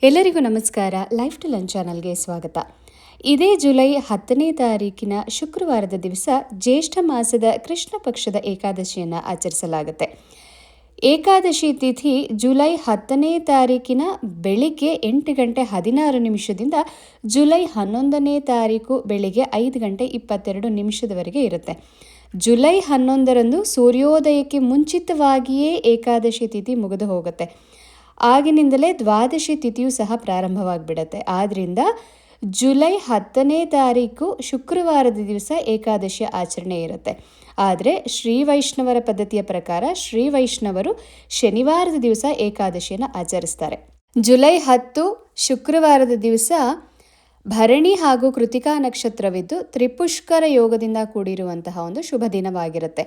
ಎಲ್ಲರಿಗೂ ನಮಸ್ಕಾರ. Life to lunch ಚಾನಲ್ಗೆ ಸ್ವಾಗತ. ಇದೇ ಜುಲೈ 10ನೇ ತಾರೀಕಿನ ಶುಕ್ರವಾರದ ದಿವಸ ಜ್ಯೇಷ್ಠ ಮಾಸದ ಕೃಷ್ಣ ಪಕ್ಷದ ಏಕಾದಶಿಯನ್ನು ಆಚರಿಸಲಾಗುತ್ತೆ. ಏಕಾದಶಿ ತಿಥಿ ಜುಲೈ 10ನೇ ತಾರೀಕಿನ ಬೆಳಿಗ್ಗೆ 8 ಗಂಟೆ 16 ನಿಮಿಷದಿಂದ ಜುಲೈ 11ನೇ ತಾರೀಕು ಬೆಳಿಗ್ಗೆ 5 ಗಂಟೆ 22 ನಿಮಿಷದವರೆಗೆ ಇರುತ್ತೆ. ಜುಲೈ 11ರಂದು ಸೂರ್ಯೋದಯಕ್ಕೆ ಮುಂಚಿತವಾಗಿಯೇ ಏಕಾದಶಿ ತಿಥಿ ಮುಗಿದು ಹೋಗುತ್ತೆ. ಆಗಿನಿಂದಲೇ ದ್ವಾದಶಿ ತಿಥಿಯೂ ಸಹ ಪ್ರಾರಂಭವಾಗಿಬಿಡತ್ತೆ. ಆದ್ದರಿಂದ ಜುಲೈ 10ನೇ ತಾರೀಕು ಶುಕ್ರವಾರದ ದಿವಸ ಏಕಾದಶಿಯ ಆಚರಣೆ ಇರುತ್ತೆ. ಆದರೆ ಶ್ರೀ ವೈಷ್ಣವರ ಪದ್ಧತಿಯ ಪ್ರಕಾರ ಶ್ರೀ ವೈಷ್ಣವರು ಶನಿವಾರದ ದಿವಸ ಏಕಾದಶಿಯನ್ನು ಆಚರಿಸ್ತಾರೆ. ಜುಲೈ 10 ಶುಕ್ರವಾರದ ದಿವಸ ಭರಣಿ ಹಾಗೂ ಕೃತಿಕಾ ನಕ್ಷತ್ರವಿದ್ದು ತ್ರಿಪುಷ್ಕರ ಯೋಗದಿಂದ ಕೂಡಿರುವಂತಹ ಒಂದು ಶುಭ ದಿನವಾಗಿರುತ್ತೆ.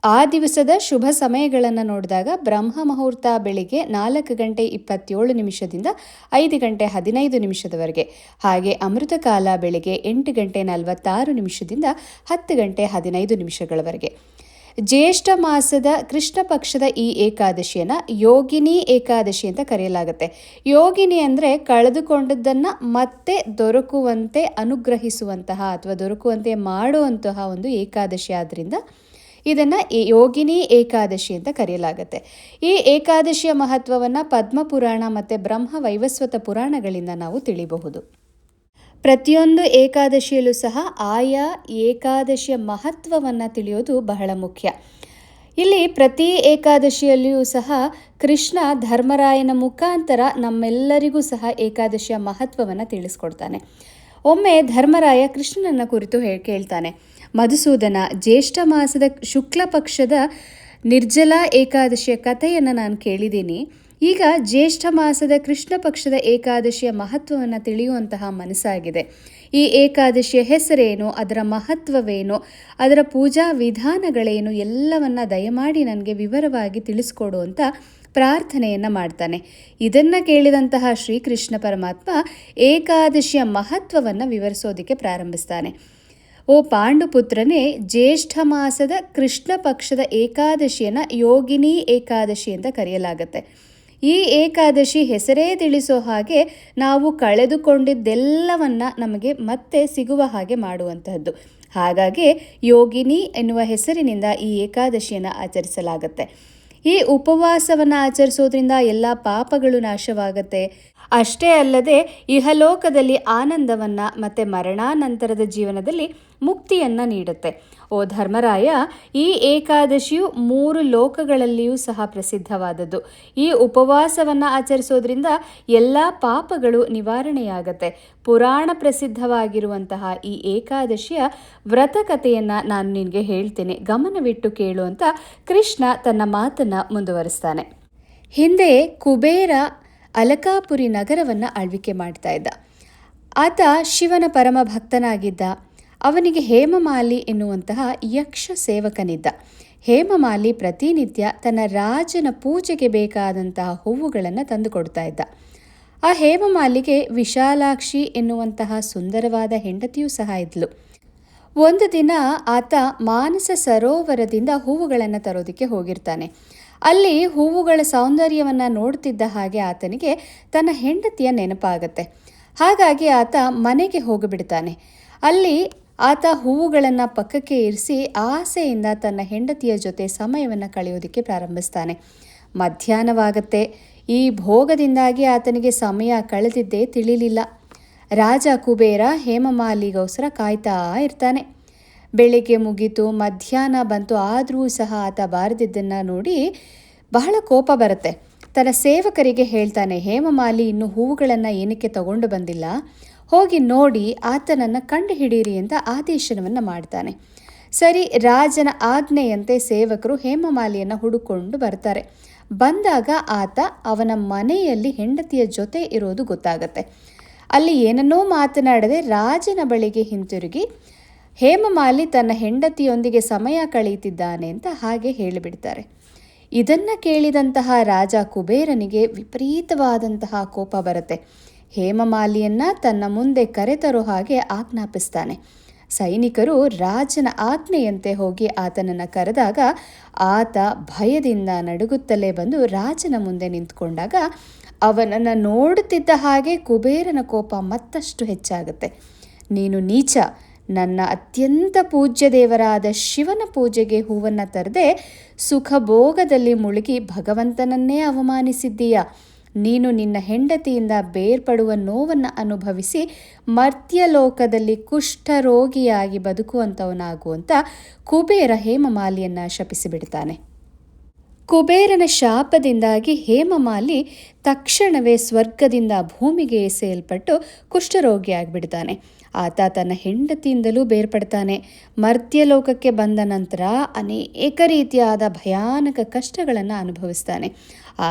ಆ ದಿವಸದ ಶುಭ ಸಮಯಗಳನ್ನು ನೋಡಿದಾಗ ಬ್ರಹ್ಮ ಮುಹೂರ್ತ ಬೆಳಿಗ್ಗೆ 4 ಗಂಟೆ 27 ನಿಮಿಷದಿಂದ 5 ಗಂಟೆ 15 ನಿಮಿಷದವರೆಗೆ, ಹಾಗೆ ಅಮೃತ ಕಾಲ ಬೆಳಿಗ್ಗೆ 8 ಗಂಟೆ 46 ನಿಮಿಷದಿಂದ 10 ಗಂಟೆ 15 ನಿಮಿಷಗಳವರೆಗೆ. ಜ್ಯೇಷ್ಠ ಮಾಸದ ಕೃಷ್ಣ ಪಕ್ಷದ ಈ ಏಕಾದಶಿಯನ್ನು ಯೋಗಿನಿ ಏಕಾದಶಿ ಅಂತ ಕರೆಯಲಾಗುತ್ತೆ. ಯೋಗಿನಿ ಅಂದರೆ ಕಳೆದುಕೊಂಡದ್ದನ್ನು ಮತ್ತೆ ದೊರಕುವಂತೆ ಅನುಗ್ರಹಿಸುವಂತಹ ಅಥವಾ ದೊರಕುವಂತೆ ಮಾಡುವಂತಹ ಒಂದು ಏಕಾದಶಿ. ಆದ್ದರಿಂದ ಇದನ್ನು ಯೋಗಿನಿ ಏಕಾದಶಿ ಅಂತ ಕರೆಯಲಾಗುತ್ತೆ. ಈ ಏಕಾದಶಿಯ ಮಹತ್ವವನ್ನು ಪದ್ಮಪುರಾಣ ಮತ್ತು ಬ್ರಹ್ಮ ವೈವಸ್ವತ ಪುರಾಣಗಳಿಂದ ನಾವು ತಿಳಿಯಬಹುದು. ಪ್ರತಿಯೊಂದು ಏಕಾದಶಿಯಲ್ಲೂ ಸಹ ಆಯಾ ಏಕಾದಶಿಯ ಮಹತ್ವವನ್ನು ತಿಳಿಯೋದು ಬಹಳ ಮುಖ್ಯ. ಇಲ್ಲಿ ಪ್ರತಿ ಏಕಾದಶಿಯಲ್ಲಿಯೂ ಸಹ ಕೃಷ್ಣ ಧರ್ಮರಾಯನ ಮುಖಾಂತರ ನಮ್ಮೆಲ್ಲರಿಗೂ ಸಹ ಏಕಾದಶಿಯ ಮಹತ್ವವನ್ನು ತಿಳಿಸ್ಕೊಡ್ತಾನೆ. ಒಮ್ಮೆ ಧರ್ಮರಾಯ ಕೃಷ್ಣನನ್ನ ಕುರಿತು ಕೇಳ್ತಾನೆ, ಮಧುಸೂದನ, ಜ್ಯೇಷ್ಠ ಮಾಸದ ಶುಕ್ಲ ಪಕ್ಷದ ನಿರ್ಜಲಾ ಏಕಾದಶಿಯ ಕಥೆಯನ್ನು ನಾನು ಕೇಳಿದ್ದೀನಿ. ಈಗ ಜ್ಯೇಷ್ಠ ಮಾಸದ ಕೃಷ್ಣ ಪಕ್ಷದ ಏಕಾದಶಿಯ ಮಹತ್ವವನ್ನು ತಿಳಿಯುವಂತಹ ಮನಸ್ಸಾಗಿದೆ. ಈ ಏಕಾದಶಿಯ ಹೆಸರೇನು, ಅದರ ಮಹತ್ವವೇನು, ಅದರ ಪೂಜಾ ವಿಧಾನಗಳೇನು ಎಲ್ಲವನ್ನ ದಯಮಾಡಿ ನನಗೆ ವಿವರವಾಗಿ ತಿಳಿಸ್ಕೊಡು ಅಂತ ಪ್ರಾರ್ಥನೆಯನ್ನು ಮಾಡ್ತಾನೆ. ಇದನ್ನು ಕೇಳಿದಂತಹ ಶ್ರೀಕೃಷ್ಣ ಪರಮಾತ್ಮ ಏಕಾದಶಿಯ ಮಹತ್ವವನ್ನು ವಿವರಿಸೋದಕ್ಕೆ ಪ್ರಾರಂಭಿಸ್ತಾನೆ. ಓ ಪಾಂಡುಪುತ್ರನೇ, ಜ್ಯೇಷ್ಠ ಮಾಸದ ಕೃಷ್ಣ ಪಕ್ಷದ ಏಕಾದಶಿಯನ್ನು ಯೋಗಿನಿ ಏಕಾದಶಿ ಅಂತ ಕರೆಯಲಾಗುತ್ತೆ. ಈ ಏಕಾದಶಿ ಹೆಸರೇ ತಿಳಿಸೋ ಹಾಗೆ ನಾವು ಕಳೆದುಕೊಂಡಿದ್ದೆಲ್ಲವನ್ನ ನಮಗೆ ಮತ್ತೆ ಸಿಗುವ ಹಾಗೆ ಮಾಡುವಂತಹದ್ದು. ಹಾಗಾಗಿ ಯೋಗಿನಿ ಎನ್ನುವ ಹೆಸರಿನಿಂದ ಈ ಏಕಾದಶಿಯನ್ನು ಆಚರಿಸಲಾಗುತ್ತೆ. ಈ ಉಪವಾಸವನ್ನು ಆಚರಿಸೋದ್ರಿಂದ ಎಲ್ಲ ಪಾಪಗಳು ನಾಶವಾಗುತ್ತೆ. ಅಷ್ಟೇ ಅಲ್ಲದೆ ಇಹಲೋಕದಲ್ಲಿ ಆನಂದವನ್ನು ಮತ್ತು ಮರಣಾನಂತರದ ಜೀವನದಲ್ಲಿ ಮುಕ್ತಿಯನ್ನು ನೀಡುತ್ತೆ. ಓ ಧರ್ಮರಾಯ, ಈ ಏಕಾದಶಿಯು 3 ಲೋಕಗಳಲ್ಲಿಯೂ ಸಹ ಪ್ರಸಿದ್ಧವಾದದ್ದು. ಈ ಉಪವಾಸವನ್ನು ಆಚರಿಸೋದ್ರಿಂದ ಎಲ್ಲ ಪಾಪಗಳು ನಿವಾರಣೆಯಾಗತ್ತೆ. ಪುರಾಣ ಪ್ರಸಿದ್ಧವಾಗಿರುವಂತಹ ಈ ಏಕಾದಶಿಯ ವ್ರತಕಥೆಯನ್ನು ನಾನು ನಿನಗೆ ಹೇಳ್ತೇನೆ, ಗಮನವಿಟ್ಟು ಕೇಳು ಅಂತ ಕೃಷ್ಣ ತನ್ನ ಮಾತನ್ನು ಮುಂದುವರಿಸ್ತಾನೆ. ಹಿಂದೆ ಕುಬೇರ ಅಲಕಾಪುರಿ ನಗರವನ್ನು ಆಳ್ವಿಕೆ ಮಾಡ್ತಾ ಇದ್ದ. ಆತ ಶಿವನ ಪರಮ ಭಕ್ತನಾಗಿದ್ದ. ಅವನಿಗೆ ಹೇಮಮಾಲಿ ಎನ್ನುವಂತಹ ಯಕ್ಷ ಸೇವಕನಿದ್ದ. ಹೇಮಮಾಲಿ ಪ್ರತಿನಿತ್ಯ ತನ್ನ ರಾಜನ ಪೂಜೆಗೆ ಬೇಕಾದಂತಹ ಹೂವುಗಳನ್ನು ತಂದುಕೊಡ್ತಾ ಇದ್ದ. ಆ ಹೇಮಮಾಲಿಗೆ ವಿಶಾಲಾಕ್ಷಿ ಎನ್ನುವಂತಹ ಸುಂದರವಾದ ಹೆಂಡತಿಯೂ ಸಹ ಇದ್ಲು. ಒಂದು ದಿನ ಆತ ಮಾನಸ ಸರೋವರದಿಂದ ಹೂವುಗಳನ್ನು ತರೋದಕ್ಕೆ ಹೋಗಿರ್ತಾನೆ. ಅಲ್ಲಿ ಹೂವುಗಳ ಸೌಂದರ್ಯವನ್ನು ನೋಡ್ತಿದ್ದ ಹಾಗೆ ಆತನಿಗೆ ತನ್ನ ಹೆಂಡತಿಯ ನೆನಪಾಗತ್ತೆ. ಹಾಗಾಗಿ ಆತ ಮನೆಗೆ ಹೋಗಿಬಿಡ್ತಾನೆ. ಅಲ್ಲಿ ಆತ ಹೂವುಗಳನ್ನು ಪಕ್ಕಕ್ಕೆ ಇರಿಸಿ ಆಸೆಯಿಂದ ತನ್ನ ಹೆಂಡತಿಯ ಜೊತೆ ಸಮಯವನ್ನು ಕಳೆಯೋದಕ್ಕೆ ಪ್ರಾರಂಭಿಸ್ತಾನೆ. ಮಧ್ಯಾಹ್ನವಾಗತ್ತೆ. ಈ ಭೋಗದಿಂದಾಗಿ ಆತನಿಗೆ ಸಮಯ ಕಳೆದಿದ್ದೇ ತಿಳಿಲಿಲ್ಲ. ರಾಜ ಕುಬೇರ ಹೇಮಮಾಲಿಗೋಸ್ಕರ ಕಾಯ್ತಾ ಇರ್ತಾನೆ. ಬೆಳಿಗ್ಗೆ ಮುಗೀತು, ಮಧ್ಯಾಹ್ನ ಬಂತು, ಆದರೂ ಸಹ ಆತ ಬಾರದಿದ್ದನ್ನು ನೋಡಿ ಬಹಳ ಕೋಪ ಬರುತ್ತೆ. ತನ್ನ ಸೇವಕರಿಗೆ ಹೇಳ್ತಾನೆ, ಹೇಮಮಾಲಿ ಇನ್ನೂ ಹೂವುಗಳನ್ನು ಏನಕ್ಕೆ ತಗೊಂಡು ಬಂದಿಲ್ಲ, ಹೋಗಿ ನೋಡಿ ಆತನನ್ನು ಕಂಡು ಹಿಡೀರಿ ಅಂತ ಆದೇಶವನ್ನು ಮಾಡ್ತಾನೆ. ಸರಿ, ರಾಜನ ಆಜ್ಞೆಯಂತೆ ಸೇವಕರು ಹೇಮಮಾಲಿಯನ್ನು ಹುಡುಕೊಂಡು ಬರ್ತಾರೆ. ಬಂದಾಗ ಆತ ಅವನ ಮನೆಯಲ್ಲಿ ಹೆಂಡತಿಯ ಜೊತೆ ಇರೋದು ಗೊತ್ತಾಗತ್ತೆ. ಅಲ್ಲಿ ಏನನ್ನೋ ಮಾತನಾಡದೆ ರಾಜನ ಬಳಿಗೆ ಹಿಂತಿರುಗಿ ಹೇಮಮಾಲಿ ತನ್ನ ಹೆಂಡತಿಯೊಂದಿಗೆ ಸಮಯ ಕಳೆಯುತ್ತಿದ್ದಾನೆ ಅಂತ ಹಾಗೆ ಹೇಳಿಬಿಡ್ತಾರೆ. ಇದನ್ನು ಕೇಳಿದಂತಹ ರಾಜ ಕುಬೇರನಿಗೆ ವಿಪರೀತವಾದಂತಹ ಕೋಪ ಬರುತ್ತೆ. ಹೇಮಮಾಲಿಯನ್ನು ತನ್ನ ಮುಂದೆ ಕರೆತರೋ ಹಾಗೆ ಆಜ್ಞಾಪಿಸ್ತಾನೆ. ಸೈನಿಕರು ರಾಜನ ಆಜ್ಞೆಯಂತೆ ಹೋಗಿ ಆತನನ್ನು ಕರೆದಾಗ ಆತ ಭಯದಿಂದ ನಡುಗುತ್ತಲೇ ಬಂದು ರಾಜನ ಮುಂದೆ ನಿಂತ್ಕೊಂಡಾಗ ಅವನನ್ನು ನೋಡುತ್ತಿದ್ದ ಹಾಗೆ ಕುಬೇರನ ಕೋಪ ಮತ್ತಷ್ಟು ಹೆಚ್ಚಾಗುತ್ತೆ. ನೀನು ನೀಚ, ನನ್ನ ಅತ್ಯಂತ ಪೂಜ್ಯ ದೇವರಾದ ಶಿವನ ಪೂಜೆಗೆ ಹೂವನ್ನು ತರದೆ ಸುಖಭೋಗದಲ್ಲಿ ಮುಳುಗಿ ಭಗವಂತನನ್ನೇ ಅವಮಾನಿಸಿದ್ದೀಯ. ನೀನು ನಿನ್ನ ಹೆಂಡತಿಯಿಂದ ಬೇರ್ಪಡುವ ನೋವನ್ನು ಅನುಭವಿಸಿ ಮರ್ತ್ಯಲೋಕದಲ್ಲಿ ಕುಷ್ಠರೋಗಿಯಾಗಿ ಬದುಕುವಂಥವನಾಗು ಅಂತ ಕುಬೇರ ಹೇಮಮಾಲಿಯನ್ನು ಶಪಿಸಿಬಿಡ್ತಾನೆ. ಕುಬೇರನ ಶಾಪದಿಂದಾಗಿ ಹೇಮಮಾಲಿ ತಕ್ಷಣವೇ ಸ್ವರ್ಗದಿಂದ ಭೂಮಿಗೆ ಎಸೆಯಲ್ಪಟ್ಟು ಕುಷ್ಠರೋಗಿಯಾಗಿಬಿಡ್ತಾನೆ. ಆತ ತನ್ನ ಹೆಂಡತಿಯಿಂದಲೂ ಬೇರ್ಪಡ್ತಾನೆ. ಮರ್ತ್ಯಲೋಕಕ್ಕೆ ಬಂದ ನಂತರ ಅನೇಕ ರೀತಿಯಾದ ಭಯಾನಕ ಕಷ್ಟಗಳನ್ನು ಅನುಭವಿಸ್ತಾನೆ.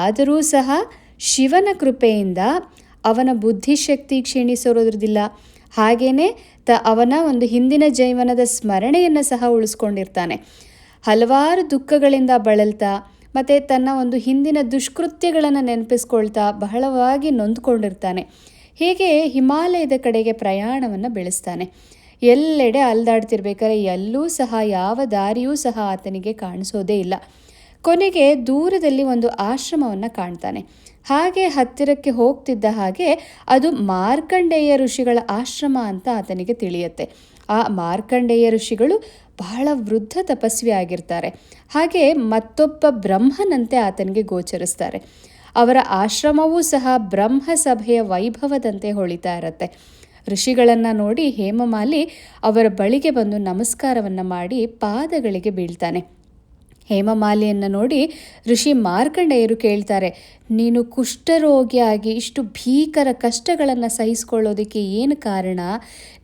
ಆದರೂ ಸಹ ಶಿವನ ಕೃಪೆಯಿಂದ ಅವನ ಬುದ್ಧಿಶಕ್ತಿ ಕ್ಷೀಣಿಸಿರೋದ್ರದಿಲ್ಲ. ಹಾಗೆಯೇ ಅವನ ಒಂದು ಹಿಂದಿನ ಜೀವನದ ಸ್ಮರಣೆಯನ್ನು ಸಹ ಉಳಿಸ್ಕೊಂಡಿರ್ತಾನೆ. ಹಲವಾರು ದುಃಖಗಳಿಂದ ಬಳಲ್ತಾ ಮತ್ತು ತನ್ನ ಒಂದು ಹಿಂದಿನ ದುಷ್ಕೃತ್ಯಗಳನ್ನು ನೆನಪಿಸ್ಕೊಳ್ತಾ ಬಹಳವಾಗಿ ನೊಂದ್ಕೊಂಡಿರ್ತಾನೆ. ಹೀಗೆ ಹಿಮಾಲಯದ ಕಡೆಗೆ ಪ್ರಯಾಣವನ್ನು ಬೆಳೆಸ್ತಾನೆ. ಎಲ್ಲೆಡೆ ಅಲ್ದಾಡ್ತಿರ್ಬೇಕಾದ್ರೆ ಎಲ್ಲೂ ಸಹ ಯಾವ ದಾರಿಯೂ ಸಹ ಆತನಿಗೆ ಕಾಣಿಸೋದೇ ಇಲ್ಲ. ಕೊನೆಗೆ ದೂರದಲ್ಲಿ ಒಂದು ಆಶ್ರಮವನ್ನು ಕಾಣ್ತಾನೆ. ಹಾಗೆ ಹತ್ತಿರಕ್ಕೆ ಹೋಗ್ತಿದ್ದ ಹಾಗೆ ಅದು ಮಾರ್ಕಂಡೇಯ ಋಷಿಗಳ ಆಶ್ರಮ ಅಂತ ಆತನಿಗೆ ತಿಳಿಯುತ್ತೆ. ಆ ಮಾರ್ಕಂಡೇಯ ಋಷಿಗಳು ಬಹಳ ವೃದ್ಧ ತಪಸ್ವಿ ಆಗಿರ್ತಾರೆ. ಹಾಗೆ ಮತ್ತೊಬ್ಬ ಬ್ರಹ್ಮನಂತೆ ಆತನಿಗೆ ಗೋಚರಿಸ್ತಾರೆ. ಅವರ ಆಶ್ರಮವೂ ಸಹ ಬ್ರಹ್ಮ ಸಭೆಯ ವೈಭವದಂತೆ ಹೊಳಿತಾ ಇರತ್ತೆ. ಋಷಿಗಳನ್ನು ನೋಡಿ ಹೇಮಮಾಲಿ ಅವರ ಬಳಿಗೆ ಬಂದು ನಮಸ್ಕಾರವನ್ನು ಮಾಡಿ ಪಾದಗಳಿಗೆ ಬೀಳ್ತಾನೆ. ಹೇಮಮಾಲಿಯನ್ನು ನೋಡಿ ಋಷಿ ಮಾರ್ಕಂಡೇಯರು ಕೇಳ್ತಾರೆ, ನೀನು ಕುಷ್ಠರೋಗಿಯಾಗಿ ಇಷ್ಟು ಭೀಕರ ಕಷ್ಟಗಳನ್ನು ಸಹಿಸ್ಕೊಳ್ಳೋದಕ್ಕೆ ಏನು ಕಾರಣ?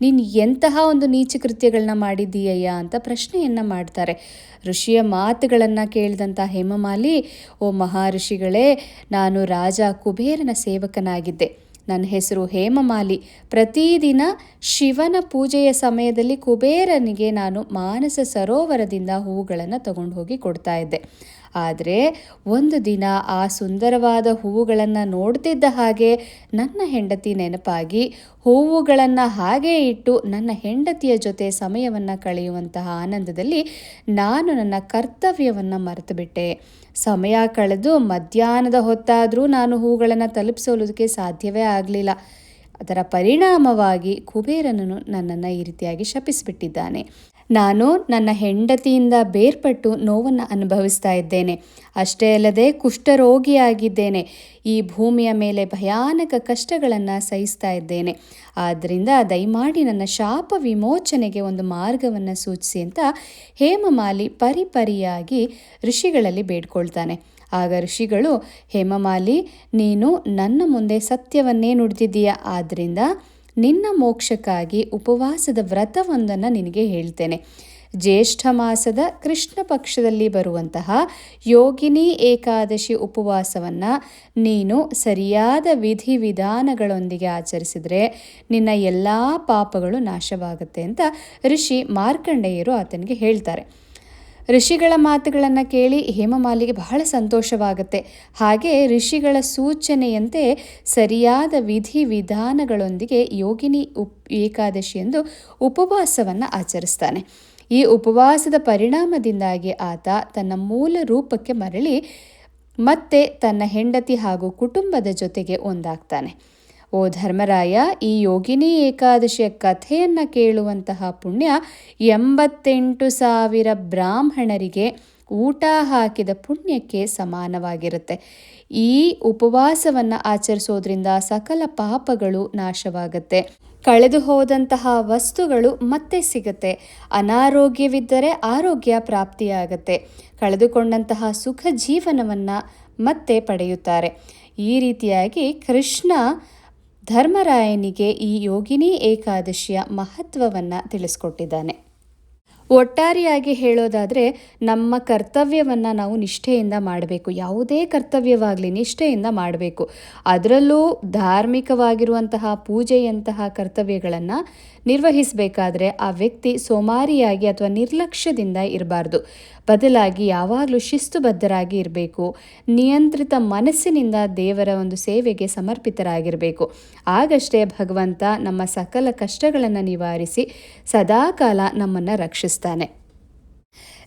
ನೀನು ಎಂತಹ ಒಂದು ನೀಚ ಕೃತ್ಯಗಳನ್ನ ಮಾಡಿದ್ದೀಯಯ್ಯ ಅಂತ ಪ್ರಶ್ನೆಯನ್ನು ಮಾಡ್ತಾರೆ. ಋಷಿಯ ಮಾತುಗಳನ್ನು ಕೇಳಿದಂಥ ಹೇಮಮಾಲಿ, ಓ ಮಹರ್ಷಿಗಳೇ, ನಾನು ರಾಜ ಕುಬೇರನ ಸೇವಕನಾಗಿದ್ದೆ. ನನ್ನ ಹೆಸರು ಹೇಮಮಾಲಿ. ಪ್ರತಿದಿನ ಶಿವನ ಪೂಜೆಯ ಸಮಯದಲ್ಲಿ ಕುಬೇರನಿಗೆ ನಾನು ಮಾನಸ ಸರೋವರದಿಂದ ಹೂವುಗಳನ್ನು ತಗೊಂಡು ಹೋಗಿ ಕೊಡ್ತಾ ಇದ್ದೆ. ಆದರೆ ಒಂದು ದಿನ ಆ ಸುಂದರವಾದ ಹೂವುಗಳನ್ನು ನೋಡ್ತಿದ್ದ ಹಾಗೆ ನನ್ನ ಹೆಂಡತಿ ನೆನಪಾಗಿ ಹೂವುಗಳನ್ನು ಹಾಗೇ ಇಟ್ಟು ನನ್ನ ಹೆಂಡತಿಯ ಜೊತೆ ಸಮಯವನ್ನು ಕಳೆಯುವಂತಹ ಆನಂದದಲ್ಲಿ ನಾನು ನನ್ನ ಕರ್ತವ್ಯವನ್ನು ಮರೆತುಬಿಟ್ಟೆ. ಸಮಯ ಕಳೆದು ಮಧ್ಯಾಹ್ನದ ಹೊತ್ತಾದರೂ ನಾನು ಹೂಗಳನ್ನು ತಲುಪಿಸೋದಕ್ಕೆ ಸಾಧ್ಯವೇ ಆಗಲಿಲ್ಲ. ಅದರ ಪರಿಣಾಮವಾಗಿ ಕುಬೇರನನು ನನ್ನನ್ನು ಈ ರೀತಿಯಾಗಿ ಶಪಿಸಿಬಿಟ್ಟಿದ್ದಾನೆ. ನಾನು ನನ್ನ ಹೆಂಡತಿಯಿಂದ ಬೇರ್ಪಟ್ಟು ನೋವನ್ನು ಅನುಭವಿಸ್ತಾ ಇದ್ದೇನೆ. ಅಷ್ಟೇ ಅಲ್ಲದೆ ಕುಷ್ಠರೋಗಿಯಾಗಿದ್ದೇನೆ. ಈ ಭೂಮಿಯ ಮೇಲೆ ಭಯಾನಕ ಕಷ್ಟಗಳನ್ನು ಸಹಿಸ್ತಾ ಇದ್ದೇನೆ. ಆದ್ದರಿಂದ ದಯಮಾಡಿ ನನ್ನ ಶಾಪ ವಿಮೋಚನೆಗೆ ಒಂದು ಮಾರ್ಗವನ್ನು ಸೂಚಿಸಿ ಅಂತ ಹೇಮಮಾಲಿ ಪರಿಪರಿಯಾಗಿ ಋಷಿಗಳಲ್ಲಿ ಬೇಡ್ಕೊಳ್ತಾನೆ. ಆಗ ಋಷಿಗಳು, ಹೇಮಮಾಲಿ, ನೀನು ನನ್ನ ಮುಂದೆ ಸತ್ಯವನ್ನೇ ನುಡಿದಿದ್ದೀಯ. ಆದ್ದರಿಂದ ನಿನ್ನ ಮೋಕ್ಷಕ್ಕಾಗಿ ಉಪವಾಸದ ವ್ರತವೊಂದನ್ನು ನಿನಗೆ ಹೇಳ್ತೇನೆ. ಜ್ಯೇಷ್ಠ ಮಾಸದ ಕೃಷ್ಣ ಪಕ್ಷದಲ್ಲಿ ಬರುವಂತಹ ಯೋಗಿನಿ ಏಕಾದಶಿ ಉಪವಾಸವನ್ನು ನೀನು ಸರಿಯಾದ ವಿಧಿವಿಧಾನಗಳೊಂದಿಗೆ ಆಚರಿಸಿದರೆ ನಿನ್ನ ಎಲ್ಲ ಪಾಪಗಳು ನಾಶವಾಗುತ್ತೆ ಅಂತ ಋಷಿ ಮಾರ್ಕಂಡೇಯರು ಆತನಿಗೆ ಹೇಳ್ತಾರೆ. ಋಷಿಗಳ ಮಾತುಗಳನ್ನು ಕೇಳಿ ಹೇಮಮಾಲಿಗೆ ಬಹಳ ಸಂತೋಷವಾಗುತ್ತೆ. ಹಾಗೆ ಋಷಿಗಳ ಸೂಚನೆಯಂತೆ ಸರಿಯಾದ ವಿಧಿವಿಧಾನಗಳೊಂದಿಗೆ ಯೋಗಿನಿ ಏಕಾದಶಿ ಎಂದು ಉಪವಾಸವನ್ನು ಆಚರಿಸ್ತಾನೆ. ಈ ಉಪವಾಸದ ಪರಿಣಾಮದಿಂದಾಗಿ ಆತ ತನ್ನ ಮೂಲ ರೂಪಕ್ಕೆ ಮರಳಿ ಮತ್ತೆ ತನ್ನ ಹೆಂಡತಿ ಹಾಗೂ ಕುಟುಂಬದ ಜೊತೆಗೆ ಒಂದಾಗ್ತಾನೆ. ಓ ಧರ್ಮರಾಯ, ಈ ಯೋಗಿನಿ ಏಕಾದಶಿಯ ಕಥೆಯನ್ನು ಕೇಳುವಂತಹ ಪುಣ್ಯ 88,000 ಬ್ರಾಹ್ಮಣರಿಗೆ ಊಟ ಹಾಕಿದ ಪುಣ್ಯಕ್ಕೆ ಸಮಾನವಾಗಿರುತ್ತೆ. ಈ ಉಪವಾಸವನ್ನು ಆಚರಿಸೋದ್ರಿಂದ ಸಕಲ ಪಾಪಗಳು ನಾಶವಾಗುತ್ತೆ. ಕಳೆದು ಹೋದಂತಹ ವಸ್ತುಗಳು ಮತ್ತೆ ಸಿಗುತ್ತೆ. ಅನಾರೋಗ್ಯವಿದ್ದರೆ ಆರೋಗ್ಯ ಪ್ರಾಪ್ತಿಯಾಗತ್ತೆ. ಕಳೆದುಕೊಂಡಂತಹ ಸುಖ ಜೀವನವನ್ನು ಮತ್ತೆ ಪಡೆಯುತ್ತಾರೆ. ಈ ರೀತಿಯಾಗಿ ಕೃಷ್ಣ ಧರ್ಮರಾಯನಿಗೆ ಈ ಯೋಗಿನಿ ಏಕಾದಶಿಯ ಮಹತ್ವವನ್ನು ತಿಳಿಸ್ಕೊಟ್ಟಿದ್ದಾನೆ. ಒಟ್ಟಾರೆಯಾಗಿ ಹೇಳೋದಾದರೆ ನಮ್ಮ ಕರ್ತವ್ಯವನ್ನು ನಾವು ನಿಷ್ಠೆಯಿಂದ ಮಾಡಬೇಕು. ಯಾವುದೇ ಕರ್ತವ್ಯವಾಗಲಿ ನಿಷ್ಠೆಯಿಂದ ಮಾಡಬೇಕು. ಅದರಲ್ಲೂ ಧಾರ್ಮಿಕವಾಗಿರುವಂತಹ ಪೂಜೆಯಂತಹ ಕರ್ತವ್ಯಗಳನ್ನು ನಿರ್ವಹಿಸಬೇಕಾದ್ರೆ ಆ ವ್ಯಕ್ತಿ ಸೋಮಾರಿಯಾಗಿ ಅಥವಾ ನಿರ್ಲಕ್ಷ್ಯದಿಂದ ಇರಬಾರ್ದು. ಬದಲಾಗಿ ಯಾವಾಗಲೂ ಶಿಸ್ತುಬದ್ಧರಾಗಿ ಇರಬೇಕು. ನಿಯಂತ್ರಿತ ಮನಸ್ಸಿನಿಂದ ದೇವರ ಒಂದು ಸೇವೆಗೆ ಸಮರ್ಪಿತರಾಗಿರಬೇಕು. ಆಗಷ್ಟೇ ಭಗವಂತ ನಮ್ಮ ಸಕಲ ಕಷ್ಟಗಳನ್ನು ನಿವಾರಿಸಿ ಸದಾಕಾಲ ನಮ್ಮನ್ನು ರಕ್ಷಿಸ್ತಾನೆ.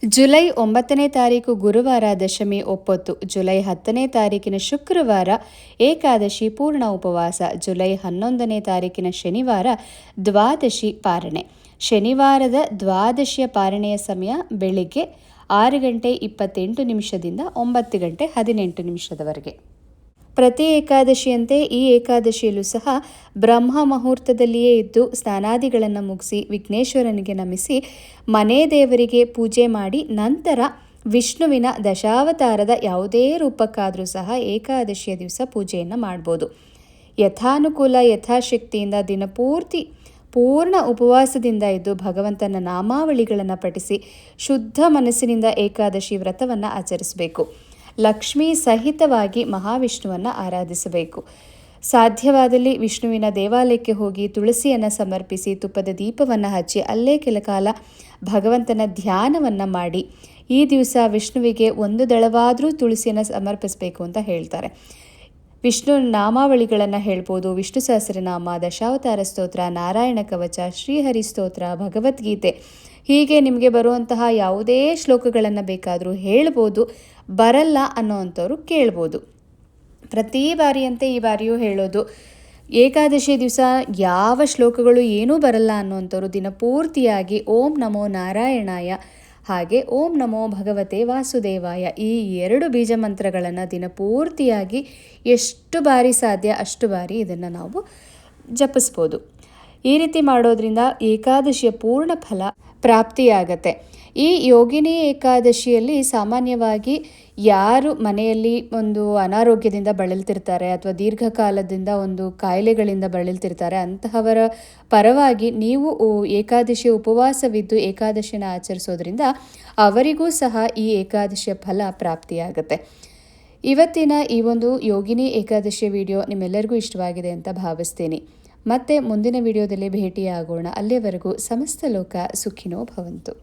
ಜುಲೈ 9ನೇ ತಾರೀಕು ಗುರುವಾರ ದಶಮಿ ಒಪ್ಪತ್ತು. ಜುಲೈ 10ನೇ ತಾರೀಕಿನ ಶುಕ್ರವಾರ ಏಕಾದಶಿ ಪೂರ್ಣ ಉಪವಾಸ. ಜುಲೈ 11ನೇ ತಾರೀಕಿನ ಶನಿವಾರ ದ್ವಾದಶಿ ಪಾರಣೆ. ಶನಿವಾರದ ದ್ವಾದಶಿಯ ಪಾರಣೆಯ ಸಮಯ ಬೆಳಿಗ್ಗೆ 6:28 9:18 ಪ್ರತಿ ಏಕಾದಶಿಯಂತೆ ಈ ಏಕಾದಶಿಯಲ್ಲೂ ಸಹ ಬ್ರಹ್ಮ ಮುಹೂರ್ತದಲ್ಲಿಯೇ ಇದ್ದು ಸ್ನಾನಾದಿಗಳನ್ನು ಮುಗಿಸಿ ವಿಘ್ನೇಶ್ವರನಿಗೆ ನಮಿಸಿ ಮನೆ ದೇವರಿಗೆ ಪೂಜೆ ಮಾಡಿ ನಂತರ ವಿಷ್ಣುವಿನ ದಶಾವತಾರದ ಯಾವುದೇ ರೂಪಕ್ಕಾದರೂ ಸಹ ಏಕಾದಶಿಯ ದಿವಸ ಪೂಜೆಯನ್ನು ಮಾಡ್ಬೋದು. ಯಥಾನುಕೂಲ ಯಥಾಶಕ್ತಿಯಿಂದ ದಿನಪೂರ್ತಿ ಪೂರ್ಣ ಉಪವಾಸದಿಂದ ಇದ್ದು ಭಗವಂತನ ನಾಮಾವಳಿಗಳನ್ನು ಪಠಿಸಿ ಶುದ್ಧ ಮನಸ್ಸಿನಿಂದ ಏಕಾದಶಿ ವ್ರತವನ್ನು ಆಚರಿಸಬೇಕು. ಲಕ್ಷ್ಮೀ ಸಹಿತವಾಗಿ ಮಹಾವಿಷ್ಣುವನ್ನು ಆರಾಧಿಸಬೇಕು. ಸಾಧ್ಯವಾದಲ್ಲಿ ವಿಷ್ಣುವಿನ ದೇವಾಲಯಕ್ಕೆ ಹೋಗಿ ತುಳಸಿಯನ್ನು ಸಮರ್ಪಿಸಿ ತುಪ್ಪದ ದೀಪವನ್ನು ಹಚ್ಚಿ ಅಲ್ಲೇ ಕೆಲ ಕಾಲ ಭಗವಂತನ ಧ್ಯಾನವನ್ನು ಮಾಡಿ ಈ ದಿವಸ ವಿಷ್ಣುವಿಗೆ ಒಂದು ದಳವಾದರೂ ತುಳಸಿಯನ್ನು ಸಮರ್ಪಿಸಬೇಕು ಅಂತ ಹೇಳ್ತಾರೆ. ವಿಷ್ಣು ನಾಮಾವಳಿಗಳನ್ನು ಹೇಳ್ಬೋದು. ವಿಷ್ಣು ಸಹಸ್ರನಾಮ, ದಶಾವತಾರ ಸ್ತೋತ್ರ, ನಾರಾಯಣ ಕವಚ, ಶ್ರೀಹರಿ ಸ್ತೋತ್ರ, ಭಗವದ್ಗೀತೆ, ಹೀಗೆ ನಿಮಗೆ ಬರುವಂತಹ ಯಾವುದೇ ಶ್ಲೋಕಗಳನ್ನು ಬೇಕಾದರೂ ಹೇಳ್ಬೋದು. ಬರಲ್ಲ ಅನ್ನೋವಂಥವ್ರು ಕೇಳ್ಬೋದು. ಪ್ರತಿ ಬಾರಿಯಂತೆ ಈ ಬಾರಿಯೂ ಹೇಳೋದು, ಏಕಾದಶಿ ದಿವಸ ಯಾವ ಶ್ಲೋಕಗಳು ಏನೂ ಬರಲ್ಲ ಅನ್ನೋವಂಥವ್ರು ದಿನಪೂರ್ತಿಯಾಗಿ ಓಂ ನಮೋ ನಾರಾಯಣಾಯ ಹಾಗೆ ಓಂ ನಮೋ ಭಗವತೆ ವಾಸುದೇವಾಯ ಈ 2 ಬೀಜ ಮಂತ್ರಗಳನ್ನು ದಿನಪೂರ್ತಿಯಾಗಿ ಎಷ್ಟು ಬಾರಿ ಸಾಧ್ಯ ಅಷ್ಟು ಬಾರಿ ಇದನ್ನು ನಾವು ಜಪಿಸ್ಬೋದು. ಈ ರೀತಿ ಮಾಡೋದ್ರಿಂದ ಏಕಾದಶಿಯ ಪೂರ್ಣ ಫಲ ಪ್ರಾಪ್ತಿಯಾಗತ್ತೆ. ಈ ಯೋಗಿನಿ ಏಕಾದಶಿಯಲ್ಲಿ ಸಾಮಾನ್ಯವಾಗಿ ಯಾರು ಮನೆಯಲ್ಲಿ ಒಂದು ಅನಾರೋಗ್ಯದಿಂದ ಬಳಲ್ತಿರ್ತಾರೆ ಅಥವಾ ದೀರ್ಘಕಾಲದಿಂದ ಒಂದು ಕಾಯಿಲೆಗಳಿಂದ ಬಳಲ್ತಿರ್ತಾರೆ ಅಂತಹವರ ಪರವಾಗಿ ನೀವು ಏಕಾದಶಿ ಉಪವಾಸವಿದ್ದು ಏಕಾದಶಿನ ಆಚರಿಸೋದ್ರಿಂದ ಅವರಿಗೂ ಸಹ ಈ ಏಕಾದಶಿಯ ಫಲ ಪ್ರಾಪ್ತಿಯಾಗತ್ತೆ. ಇವತ್ತಿನ ಈ ಒಂದು ಯೋಗಿನಿ ಏಕಾದಶಿಯ ವಿಡಿಯೋ ನಿಮ್ಮೆಲ್ಲರಿಗೂ ಇಷ್ಟವಾಗಿದೆ ಅಂತ ಭಾವಿಸ್ತೀನಿ. ಮತ್ತೆ ಮುಂದಿನ ವಿಡಿಯೋದಲ್ಲಿ ಭೇಟಿಯಾಗೋಣ. ಅಲ್ಲಿಯವರೆಗೂ ಸಮಸ್ತ ಲೋಕ ಸುಖಿನೋ ಭವಂತು.